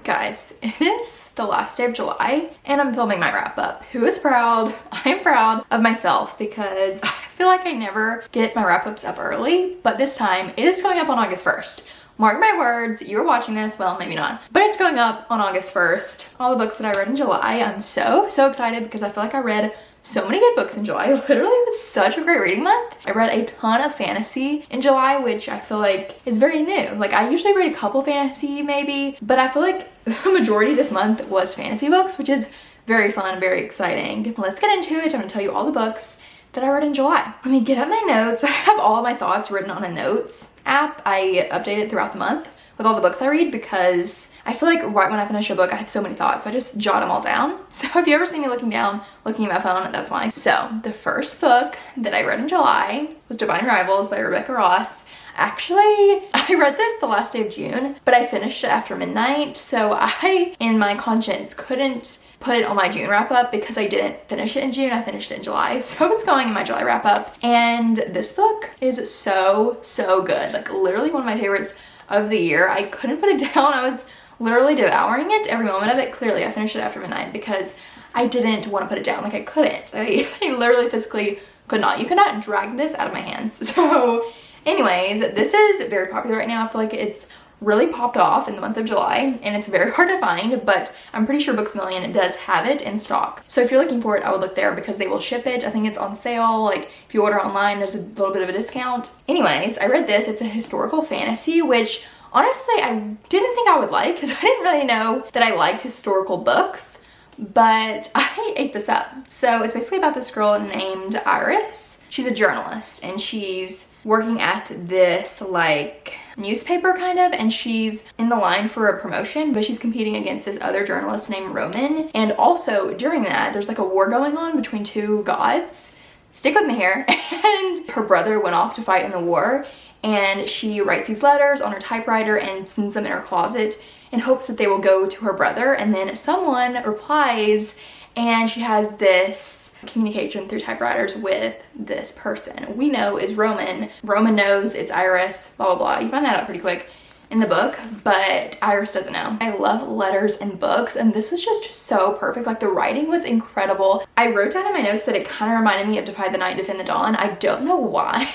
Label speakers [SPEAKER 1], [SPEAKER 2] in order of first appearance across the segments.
[SPEAKER 1] Guys, it is the last day of July and I'm filming my wrap up. Who is proud? I'm proud of myself because I feel like I never get my wrap ups up early, but this time it is going up on August 1st. Mark my words, you're watching this, well, maybe not, but it's going up on August 1st. All the books that I read in July, I'm so excited because I feel like I read so many good books in July. It literally was such a great reading month. I read a ton of fantasy in July, which I feel like is very new. Like, I usually read a couple fantasy maybe, but I feel like the majority this month was fantasy books, which is very fun, very exciting. Let's get into it. I'm gonna tell you all the books that I read in July. Let me get up my notes. I have all of my thoughts written on a notes app. I update it throughout the month with all the books I read because I feel like right when I finish a book, I have so many thoughts, so I just jot them all down. So if you ever see me looking down, looking at my phone, that's why. So the first book that I read in July was Divine Rivals by Rebecca Ross. Actually, I read this the last day of June, but I finished it after midnight, so I, in my conscience, couldn't put it on my June wrap up because I didn't finish it in June. I finished it in July, so it's going in my July wrap up. And this book is so good. Like, literally one of my favorites of the year. I couldn't put it down. I was literally devouring it, every moment of it. Clearly, I finished it after midnight because I didn't want to put it down. Like, I couldn't. I literally physically could not. You could not drag this out of my hands. So anyways, this is very popular right now. I feel like it's really popped off in the month of July and it's very hard to find, but I'm pretty sure Books A Million does have it in stock. So if you're looking for it, I would look there because they will ship it. I think it's on sale. Like, if you order online, there's a little bit of a discount. Anyways, I read this. It's a historical fantasy, which honestly I didn't think I would like because I didn't really know that I liked historical books, but I ate this up. So it's basically about this girl named Iris. She's a journalist and she's working at this like newspaper kind of, and she's in the line for a promotion, but she's competing against this other journalist named Roman. And also during that, there's like a war going on between two gods. Stick with me here. And her brother went off to fight in the war, and she writes these letters on her typewriter and sends them in her closet in hopes that they will go to her brother. And then someone replies and she has this communication through typewriters with this person we know is Roman. Roman knows it's Iris, blah, blah, blah. You find that out pretty quick in the book, but Iris doesn't know. I love letters and books, and this was just so perfect. Like, the writing was incredible. I wrote down in my notes that it kind of reminded me of Defy the Night, Defend the Dawn. I don't know why,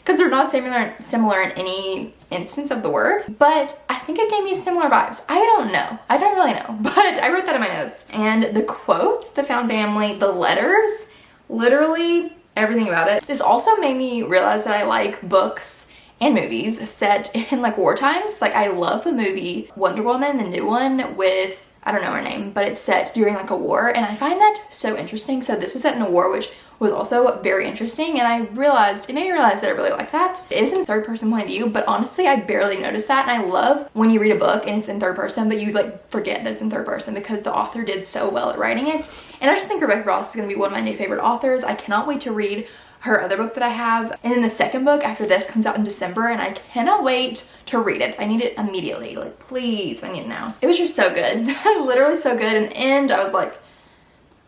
[SPEAKER 1] because they're not similar in any instance of the word, but I think it gave me similar vibes. I don't know. I don't really know, but I wrote that in my notes. And the quotes, the found family, the letters, literally everything about it. This also made me realize that I like books and movies set in like war times. Like, I love the movie Wonder Woman, the new one with, I don't know her name, but it's set during like a war, and I find that so interesting. So this was set in a war, which was also very interesting, and it made me realize that I really like that. It is in third person point of view, but honestly I barely noticed that. And I love when you read a book and it's in third person, but you like forget that it's in third person because the author did so well at writing it. And I just think Rebecca Ross is going to be one of my new favorite authors. I cannot wait to read her other book that I have. And then the second book after this comes out in December, and I cannot wait to read it. I need it immediately. Like, please, I need it now. It was just so good. Literally so good. In the end, I was like,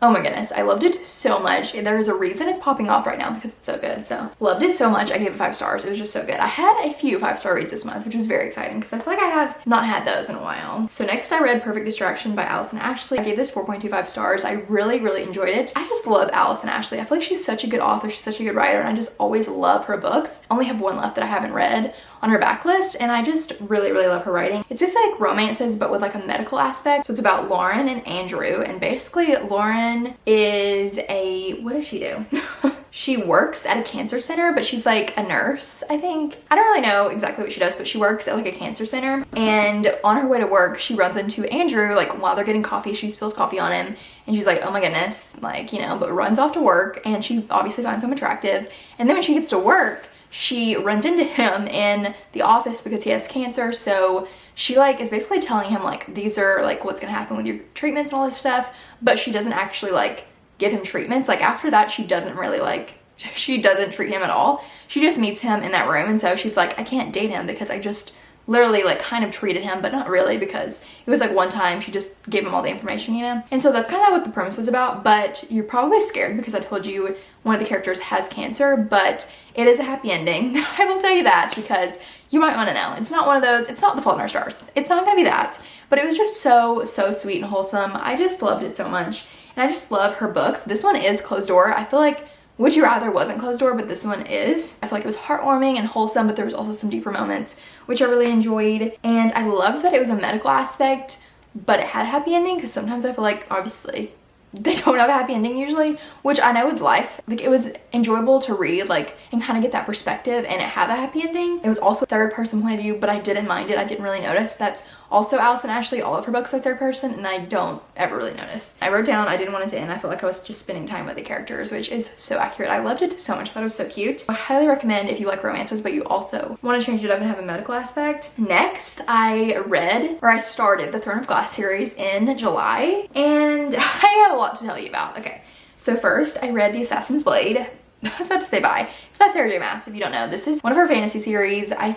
[SPEAKER 1] oh my goodness, I loved it so much. There's a reason it's popping off right now because it's so good. So loved it so much. I gave it 5 stars. It was just so good. I had a few 5-star reads this month, which was very exciting because I feel like I have not had those in a while. So next I read Perfect Distraction by Allison Ashley. I gave this 4.25 stars. I really enjoyed it. I just love Allison Ashley. I feel like she's such a good author. She's such a good writer, and I just always love her books. I only have one left that I haven't read on her backlist, and I just really love her writing. It's just like romances, but with like a medical aspect. So it's about Lauren and Andrew, and basically Lauren is what does she do? She works at a cancer center, but she's like a nurse, I think. I don't really know exactly what she does, but she works at like a cancer center. And on her way to work, she runs into Andrew, like while they're getting coffee, she spills coffee on him. And she's like, oh my goodness, like, you know, but runs off to work. And she obviously finds him attractive. And then when she gets to work, she runs into him in the office because he has cancer. So she like is basically telling him like, these are like what's gonna happen with your treatments and all this stuff. But she doesn't actually like give him treatments. Like, after that, she doesn't really like, she doesn't treat him at all. She just meets him in that room, and so she's like, I can't date him because I just literally like kind of treated him, but not really, because it was like one time she just gave him all the information, you know? And so that's kind of what the premise is about, but you're probably scared because I told you one of the characters has cancer, but it is a happy ending. I will tell you that because you might want to know. It's not one of those, it's not The Fault in Our Stars. It's not gonna be that, but it was just so sweet and wholesome. I just loved it so much. And I just love her books. This one is closed door. I feel like Would You Rather wasn't closed door, but this one is. I feel like it was heartwarming and wholesome, but there was also some deeper moments, which I really enjoyed. And I loved that it was a medical aspect, but it had a happy ending, because sometimes I feel like, obviously, they don't have a happy ending usually, which I know is life. Like, it was enjoyable to read, like, and kind of get that perspective and it have a happy ending. It was also third person point of view, but I didn't mind it. I didn't really notice. That's also Allison Ashley. All of her books are third person, and I don't ever really notice. I wrote down I didn't want it to end. I felt like I was just spending time with the characters, which is so accurate. I loved it so much. I thought it was so cute. I highly recommend if you like romances, but you also want to change it up and have a medical aspect. Next, I started the Throne of Glass series in July, and I have a lot to tell you about. Okay, so first I read The Assassin's Blade. I was about to say bye. It's by Sarah J Maas, if you don't know. This is one of her fantasy series. I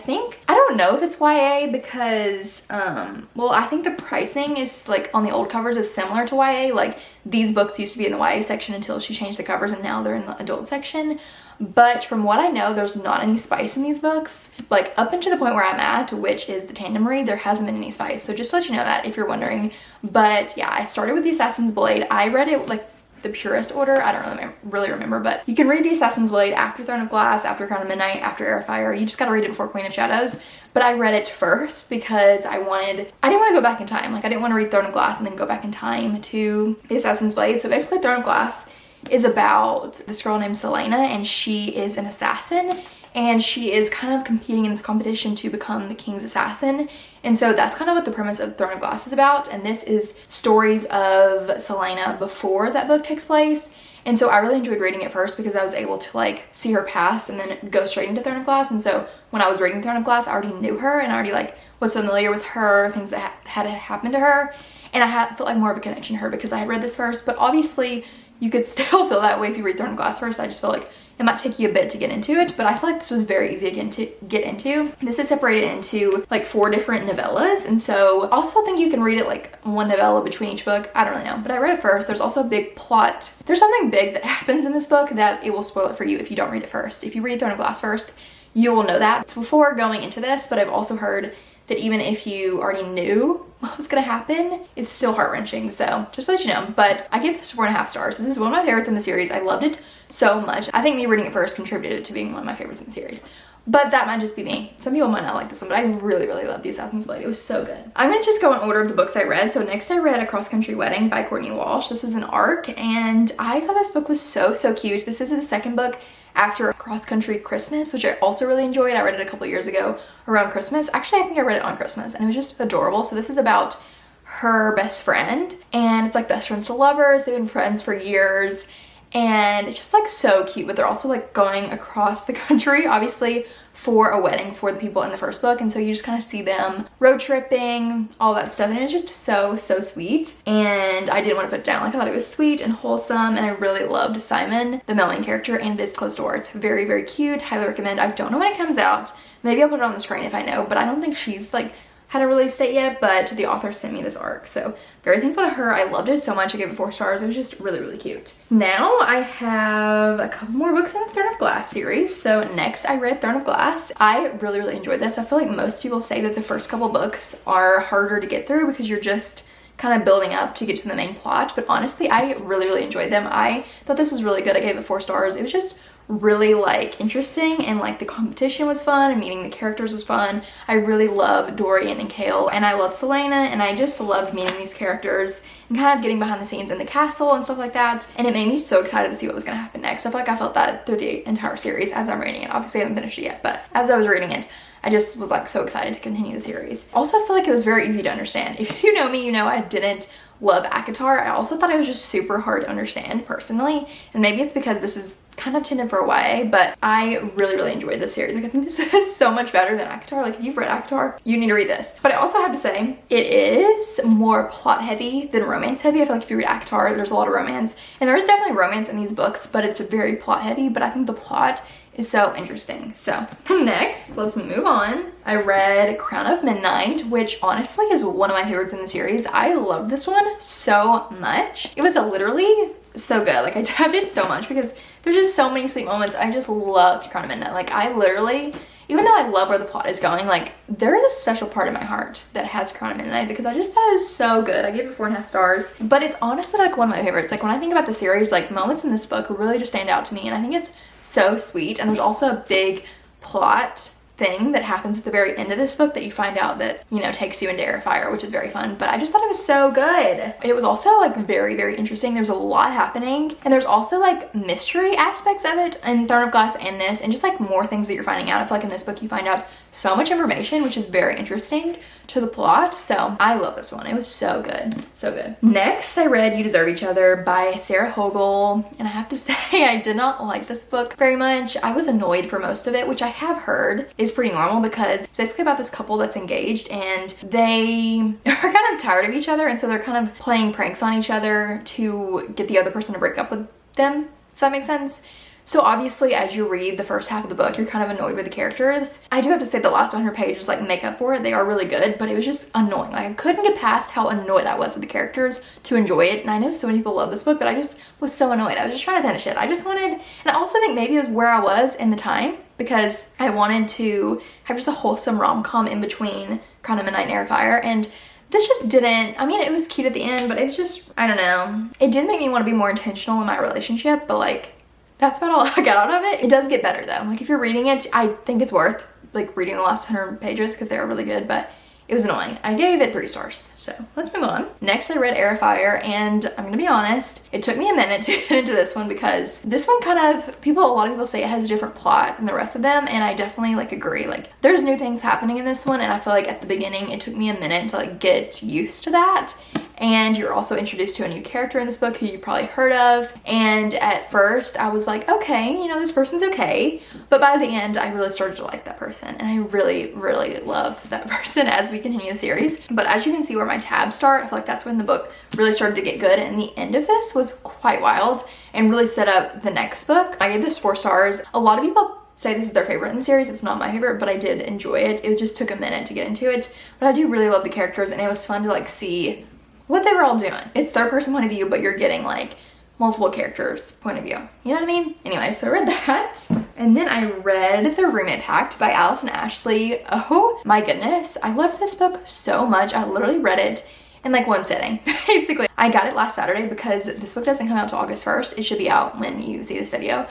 [SPEAKER 1] don't know if it's YA because, well, I think the pricing is like on the old covers is similar to YA. Like, these books used to be in the YA section until she changed the covers, and now they're in the adult section. But from what I know, there's not any spice in these books. Like, up until the point where I'm at, which is the tandem read, there hasn't been any spice. So just to let you know that if you're wondering. But yeah, I started with The Assassin's Blade. I read it like the purest order. I don't really remember, but you can read The Assassin's Blade after Throne of Glass, after Crown of Midnight, after Erifier. You just gotta read it before Queen of Shadows. But I read it first because I didn't want to go back in time. Like, I didn't want to read Throne of Glass and then go back in time to The Assassin's Blade. So basically, Throne of Glass is about this girl named Selena, and she is an assassin, and she is kind of competing in this competition to become the king's assassin. And so that's kind of what the premise of Throne of Glass is about. And this is stories of Selena before that book takes place. And so I really enjoyed reading it first because I was able to like see her past and then go straight into Throne of Glass. And so when I was reading Throne of Glass, I already knew her and I already like was familiar with her, things that had happened to her. And I felt like more of a connection to her because I had read this first. But obviously you could still feel that way if you read Throne of Glass first. I just feel like it might take you a bit to get into it, but I feel like this was very easy to get into. This is separated into like 4 different novellas, and so I also think you can read it like one novella between each book. I don't really know, but I read it first. There's also a big plot. There's something big that happens in this book that it will spoil it for you if you don't read it first. If you read Throne of Glass first, you will know that before going into this, but I've also heard that even if you already knew what was gonna happen, it's still heart-wrenching. So just to let you know, but I give this 4.5 stars. This is one of my favorites in the series. I loved it so much. I think me reading it first contributed to being one of my favorites in the series, but that might just be me. Some people might not like this one, but I really love The Assassin's Blade. It was so good. I'm gonna just go in order of the books I read. So next I read A Cross-Country Wedding by Courtney Walsh. This is an arc, and I thought this book was so cute. This is the second book after Cross Country Christmas, which I also really enjoyed. I read it a couple years ago around Christmas. Actually, I think I read it on Christmas, and it was just adorable. So this is about her best friend, and it's like best friends to lovers. They've been friends for years, and it's just like so cute. But they're also like going across the country, obviously, for a wedding for the people in the first book. And so you just kind of see them road tripping, all that stuff, and it's just so sweet. And I didn't want to put it down. Like, I thought it was sweet and wholesome, and I really loved Simon, the main character, and it is closed door. It's very cute. Highly recommend. I don't know when it comes out. Maybe I'll put it on the screen if I know, but I don't think she's like had a release date yet, but the author sent me this arc, so very thankful to her. I loved it so much. I gave it 4 stars. It was just really cute. Now I have a couple more books in the Throne of Glass series. So next I read Throne of Glass. I really enjoyed this. I feel like most people say that the first couple books are harder to get through because you're just kind of building up to get to the main plot, but honestly I really enjoyed them. I thought this was really good. I gave it 4 stars. It was just really like interesting, and like the competition was fun, and meeting the characters was fun. I really love Dorian and Kale, and I love Selena, and I just loved meeting these characters and kind of getting behind the scenes in the castle and stuff like that. And it made me so excited to see what was gonna happen next. I feel like I felt that through the entire series as I'm reading it. Obviously I haven't finished it yet, but as I was reading it, I just was like so excited to continue the series. Also, I feel like it was very easy to understand. If you know me, you know I didn't love ACOTAR. I also thought it was just super hard to understand personally, and maybe it's because this is kind of tended for a YA, but I really enjoyed this series. Like, I think this is so much better than ACOTAR. Like, if you've read ACOTAR, you need to read this. But I also have to say, it is more plot heavy than romance heavy. I feel like if you read ACOTAR, there's a lot of romance, and there is definitely romance in these books, but it's very plot heavy. But I think the plot is so interesting. So next, let's move on. I read Crown of Midnight, which honestly is one of my favorites in the series. I love this one so much. It was literally so good. Like I tapped in so much because there's just so many sweet moments. I just loved Crown of Midnight. Like I literally, even though I love where the plot is going, like there's a special part in my heart that has Crown of Midnight because I just thought it was so good. I gave it 4.5 stars, but it's honestly like one of my favorites. Like when I think about the series, like moments in this book really just stand out to me, and I think it's so sweet. And there's also a big plot thing that happens at the very end of this book that you find out that, you know, takes you into Erifier, which is very fun. But I just thought it was so good. It was also like very, very interesting. There's a lot happening, and there's also like mystery aspects of it in Throne of Glass and this, and just like more things that you're finding out. I feel like in this book you find out so much information, which is very interesting to the plot. So I love this one. It was so good. So good. Next, I read You Deserve Each Other by Sarah Hogel, and I have to say I did not like this book very much. I was annoyed for most of it, which I have heard is pretty normal because it's basically about this couple that's engaged and they are kind of tired of each other, and so they're kind of playing pranks on each other to get the other person to break up with them. Does that make sense? So obviously as you read the first half of the book, you're kind of annoyed with the characters. I do have to say the last 100 pages like make up for it. They are really good, but it was just annoying. Like I couldn't get past how annoyed I was with the characters to enjoy it. And I know so many people love this book, but I just was so annoyed. I was just trying to finish it. I just wanted, and I also think maybe it was where I was in the time because I wanted to have just a wholesome rom-com in between Crown of Midnight and Erifier, and this just didn't. I mean, it was cute at the end, but it was just, I don't know. It did make me want to be more intentional in my relationship, but like, that's about all I got out of it. It does get better though. Like if you're reading it, I think it's worth like reading the last 100 pages because they are really good, but it was annoying. I gave it 3 stars. So let's move on. Next, I read Erifier, and I'm gonna be honest, it took me a minute to get into this one because this one kind of, a lot of people say it has a different plot than the rest of them, and I definitely like agree. Like there's new things happening in this one, and I feel like at the beginning it took me a minute to like get used to that. And you're also introduced to a new character in this book who you probably heard of. And at first I was like, okay, you know, this person's okay. But by the end, I really started to like that person. And I really, really love that person as we continue the series. But as you can see where my tabs start, I feel like that's when the book really started to get good. And the end of this was quite wild and really set up the next book. I gave this 4 stars. A lot of people say this is their favorite in the series. It's not my favorite, but I did enjoy it. It just took a minute to get into it. But I do really love the characters, and it was fun to like see what they were all doing. It's third person point of view, but you're getting like multiple characters point of view. You know what I mean? Anyway, so I read that. And then I read The Roommate Pact by Alice and Ashley. Oh my goodness. I loved this book so much. I literally read it in like one sitting. Basically, I got it last Saturday because this book doesn't come out till August 1st. It should be out when you see this video,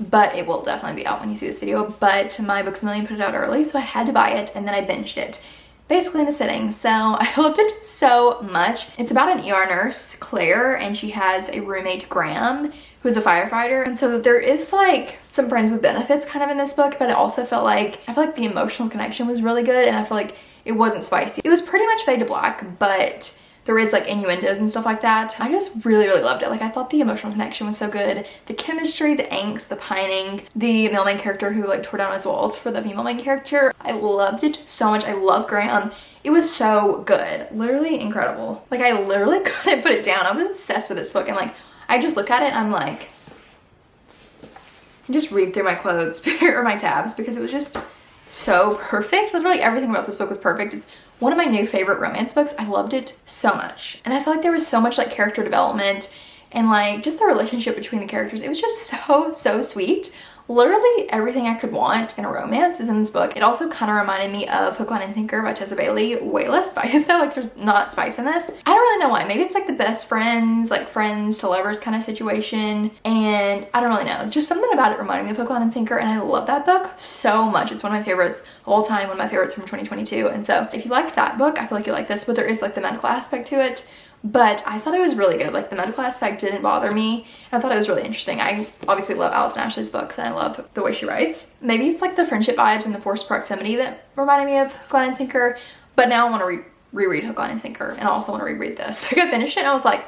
[SPEAKER 1] but it will definitely be out when you see this video. But my Books A Million put it out early, so I had to buy it, and then I binged it basically in a sitting. So I loved it so much. It's about an ER nurse, Claire, and she has a roommate, Graham, who's a firefighter. And so there is like some friends with benefits kind of in this book, but it also felt like, I feel like the emotional connection was really good, and I feel like it wasn't spicy. It was pretty much fade to black, but there is like innuendos and stuff like that. I just really, really loved it. Like I thought the emotional connection was so good. The chemistry, the angst, the pining, the male main character who like tore down his walls for the female main character. I loved it so much. I love Graham. It was so good. Literally incredible. Like I literally couldn't put it down. I was obsessed with this book, and like I just look at it and I'm like, I just read through my quotes or my tabs because it was just so perfect. Literally everything about this book was perfect. It's one of my new favorite romance books. I loved it so much. And I feel like there was so much like character development and like just the relationship between the characters. It was just so sweet. Literally everything I could want in a romance is in this book. It also kind of reminded me of Hook, Line, and Sinker by Tessa Bailey. Way less spice though. Like there's not spice in this. I don't really know why. Maybe it's like the best friends, like friends to lovers kind of situation. And I don't really know. Just something about it reminded me of Hook, Line, and Sinker. And I love that book so much. It's one of my favorites of all time. One of my favorites from 2022. And so if you like that book, I feel like you like this. But there is like the medical aspect to it. But I thought it was really good. Like the medical aspect didn't bother me. I thought it was really interesting. I obviously love Alice and Ashley's books, and I love the way she writes. Maybe it's like the friendship vibes and the forced proximity that reminded me of Hook, Line, and Sinker. But now I want to reread Hook, Line, and Sinker, and I also want to reread this. Like I finished it and I was like,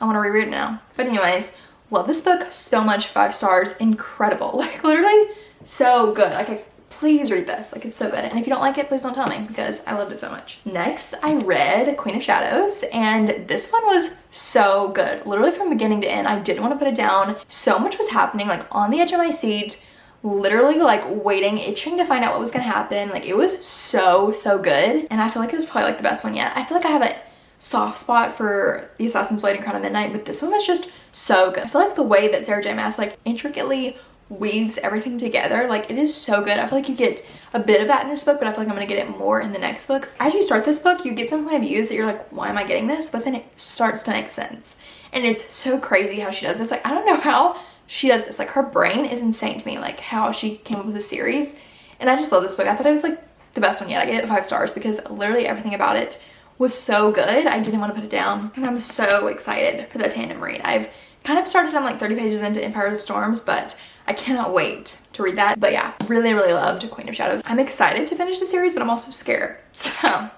[SPEAKER 1] I want to reread it now. But anyways, love this book so much. 5 stars. Incredible. Like literally so good. Like please read this. Like it's so good. And if you don't like it, please don't tell me because I loved it so much. Next, I read Queen of Shadows, and this one was so good. Literally from beginning to end, I didn't want to put it down. So much was happening, like on the edge of my seat. literally like waiting, itching to find out what was gonna happen. Like it was so good, and I feel like it was probably like the best one yet. I feel like I have a soft spot for the Assassin's Blade and Crown of Midnight, but this one was just so good. I feel like the way that Sarah J Maas like intricately weaves everything together, like it is so good. I feel like you get a bit of that in this book, but I feel like I'm gonna get it more in the next books. As you start this book, you get some point of views that you're like, why am I getting this? But then it starts to make sense, and it's so crazy how she does this. Like I don't know how she does this. Like her brain is insane to me, like how she came up with a series. And I just love this book. I thought it was like the best one yet. I gave it 5 stars because literally everything about it was so good. I didn't want to put it down, and I'm so excited for the tandem read. I've kind of started, I'm like 30 pages into Empire of Storms, but I cannot wait to read that. But yeah, really loved Queen of Shadows. I'm excited to finish the series, but I'm also scared. So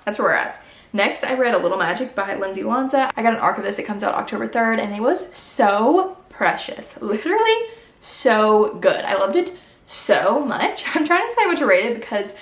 [SPEAKER 1] that's where we're at. Next, I read A Little Magic by Lindsay Lanza. I got an arc of this. It comes out October 3rd, and it was so precious. Literally so good. I loved it so much. I'm trying to say what to rate it because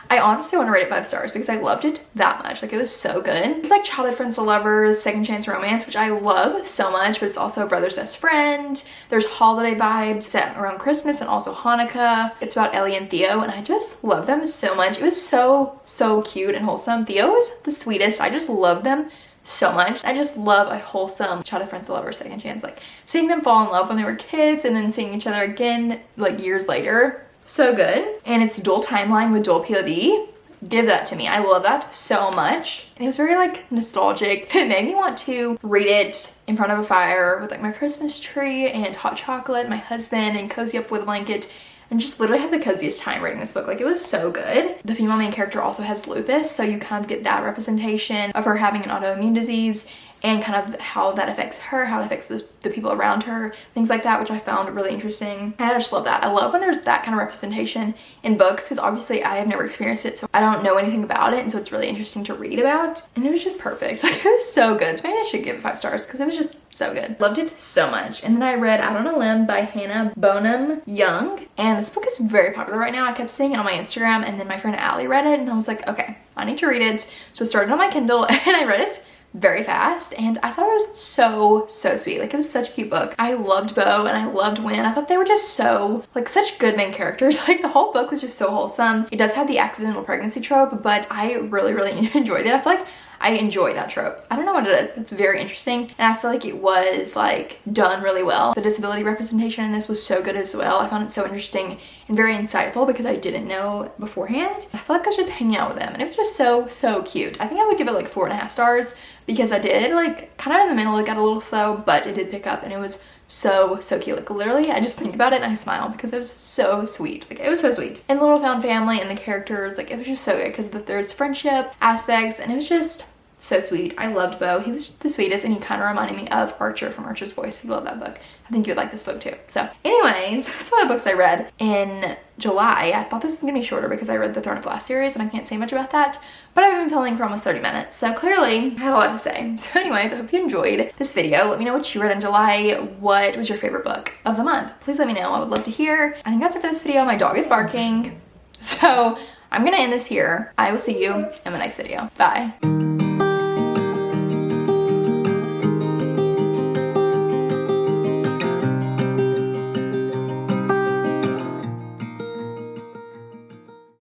[SPEAKER 1] I honestly want to rate it 5 stars because I loved it that much. Like it was so good. It's like childhood friends to lovers, second chance romance, which I love so much, but it's also a brother's best friend. There's holiday vibes set around Christmas and also Hanukkah. It's about Ellie and Theo, and I just love them so much. It was so cute and wholesome. Theo is the sweetest. I just love them so much. I just love a wholesome childhood friends to lovers second chance. Like seeing them fall in love when they were kids and then seeing each other again like years later. So good. And it's dual timeline with dual POV. Give that to me. I love that so much. And it was very like nostalgic. It made me want to read it in front of a fire with like my Christmas tree and hot chocolate, my husband, and cozy up with a blanket, and just literally have the coziest time reading this book. Like it was so good. The female main character also has lupus, so you kind of get that representation of her having an autoimmune disease and kind of how that affects her, how it affects the people around her, things like that, which I found really interesting. And I just love that. I love when there's that kind of representation in books because obviously I have never experienced it, so I don't know anything about it, and so it's really interesting to read about. And it was just perfect. Like it was so good. So maybe I should give it 5 stars because it was just so good. Loved it so much. And then I read Out on a Limb by Hannah Bonham Young, and this book is very popular right now. I kept seeing it on my Instagram, and then my friend Allie read it, and I was like, okay, I need to read it. So I started on my Kindle and I read it very fast, and I thought it was so sweet. Like it was such a cute book. I loved Bo and I loved Win. I thought they were just so like such good main characters. Like the whole book was just so wholesome. It does have the accidental pregnancy trope, but I really enjoyed it. I feel like I enjoy that trope. I don't know what it is, but it's very interesting, and I feel like it was like done really well. The disability representation in this was so good as well. I found it so interesting and very insightful because I didn't know beforehand. I felt like I was just hanging out with them, and it was just so cute. I think I would give it like 4.5 stars because I did like kind of in the middle, it got a little slow, but it did pick up, and it was so cute. Like literally I just think about it and I smile because it was so sweet. Like it was so sweet. And the little found family and the characters, like it was just so good because there's friendship aspects, and it was just so sweet. I loved Bo. He was the sweetest, and he kind of reminded me of Archer from Archer's Voice. If you love that book, I think you would like this book too. So anyways, that's one of the books I read in July. I thought this was gonna be shorter because I read the Throne of Glass series, and I can't say much about that, but I've been filming for almost 30 minutes, so clearly I had a lot to say. So anyways, I hope you enjoyed this video. Let me know what you read in July. What was your favorite book of the month? Please let me know. I would love to hear. I think that's it for this video. My dog is barking, so I'm gonna end this here. I will see you in my next video. Bye.